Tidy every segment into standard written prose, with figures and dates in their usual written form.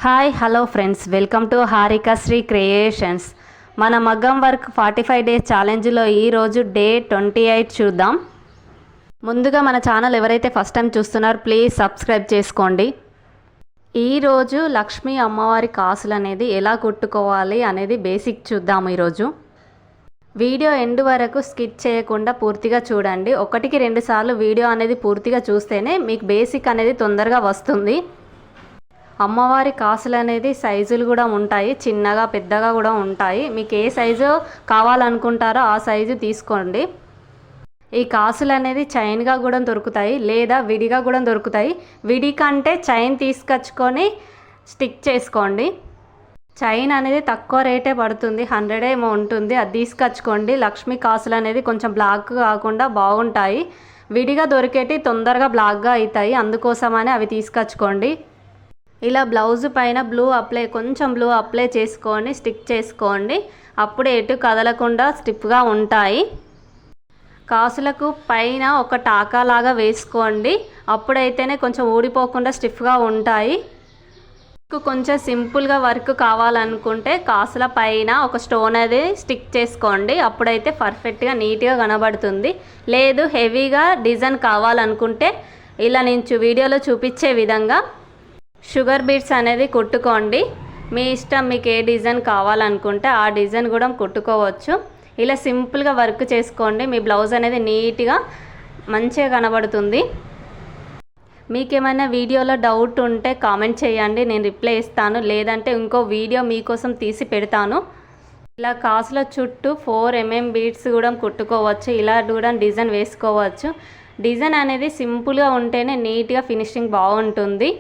Hi hello friends, welcome to Harika Sri creations. మన మగ్గం work 45 days ఛాలెంజ్లో ఈరోజు డే 28 చూద్దాం. ముందుగా మన ఛానల్ ఎవరైతే ఫస్ట్ టైం చూస్తున్నారో ప్లీజ్ సబ్స్క్రైబ్ చేసుకోండి. ఈరోజు లక్ష్మీ అమ్మవారి కాసులు అనేది ఎలా కుట్టుకోవాలి అనేది బేసిక్ చూద్దాము. ఈరోజు వీడియో ఎండ్ వరకు స్కిప్ చేయకుండా పూర్తిగా చూడండి. 1-2 సార్లు వీడియో అనేది పూర్తిగా చూస్తేనే మీకు బేసిక్ అనేది తొందరగా వస్తుంది. అమ్మవారి కాసులు అనేది సైజులు కూడా ఉంటాయి, చిన్నగా పెద్దగా కూడా ఉంటాయి. మీకు ఏ సైజు కావాలనుకుంటారో ఆ సైజు తీసుకోండి. ఈ కాసులు అనేది చైన్గా కూడా దొరుకుతాయి, లేదా విడిగా కూడా దొరుకుతాయి. విడి కంటే చైన్ తీసుకొచ్చుకొని స్టిక్ చేసుకోండి. చైన్ అనేది తక్కువ రేటే పడుతుంది, 100 ఏమో ఉంటుంది. అది తీసుకొచ్చుకోండి. లక్ష్మీ కాసులు అనేది కొంచెం బ్లాక్ కాకుండా బాగుంటాయి. విడిగా దొరికేటి తొందరగా బ్లాక్గా అవుతాయి, అందుకోసమని అవి తీసుకొచ్చుకోండి. ఇలా బ్లౌజ్ పైన కొంచెం బ్లూ అప్లై చేసుకొని స్టిక్ చేసుకోండి. అప్పుడు ఎటు కదలకుండా స్టిఫ్గా ఉంటాయి. కాసులకు పైన ఒక టాకా లాగా వేసుకోండి, అప్పుడైతేనే కొంచెం ఊడిపోకుండా స్టిఫ్గా ఉంటాయి. కొంచెం సింపుల్గా వర్క్ కావాలనుకుంటే కాసుల పైన ఒక స్టోన్ అది స్టిక్ చేసుకోండి, అప్పుడైతే పర్ఫెక్ట్గా నీట్గా కనబడుతుంది. లేదు హెవీగా డిజైన్ కావాలనుకుంటే ఇలా నేను వీడియోలో చూపించే విధంగా షుగర్ బీడ్స్ అనేది కుట్టుకోండి. మీ ఇష్టం, మీకు ఏ డిజైన్ కావాలనుకుంటే ఆ డిజైన్ కూడా కుట్టుకోవచ్చు. ఇలా సింపుల్గా వర్క్ చేసుకోండి. మీ బ్లౌజ్ అనేది నీట్గా మంచిగా కనబడుతుంది. మీకేమైనా వీడియోలో డౌట్ ఉంటే కామెంట్ చేయండి, నేను రిప్లై ఇస్తాను. లేదంటే ఇంకో వీడియో మీకోసం తీసి పెడతాను. ఇలా కాసుల చుట్టూ 4 mm బీడ్స్ కూడా కుట్టుకోవచ్చు. ఇలా కూడా డిజైన్ వేసుకోవచ్చు. డిజైన్ అనేది సింపుల్గా ఉంటేనే నీట్గా ఫినిషింగ్ బాగుంటుంది.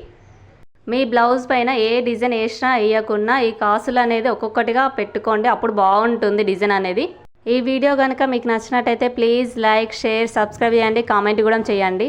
మీ బ్లౌజ్ పైన ఏ డిజైన్ వేసినా వేయకున్నా ఈ కాసులు అనేది ఒక్కొక్కటిగా పెట్టుకోండి, అప్పుడు బాగుంటుంది డిజైన్ అనేది. ఈ వీడియో కనుక మీకు నచ్చినట్టయితే ప్లీజ్ లైక్, షేర్, సబ్స్క్రైబ్ చేయండి, కామెంట్ కూడా చేయండి.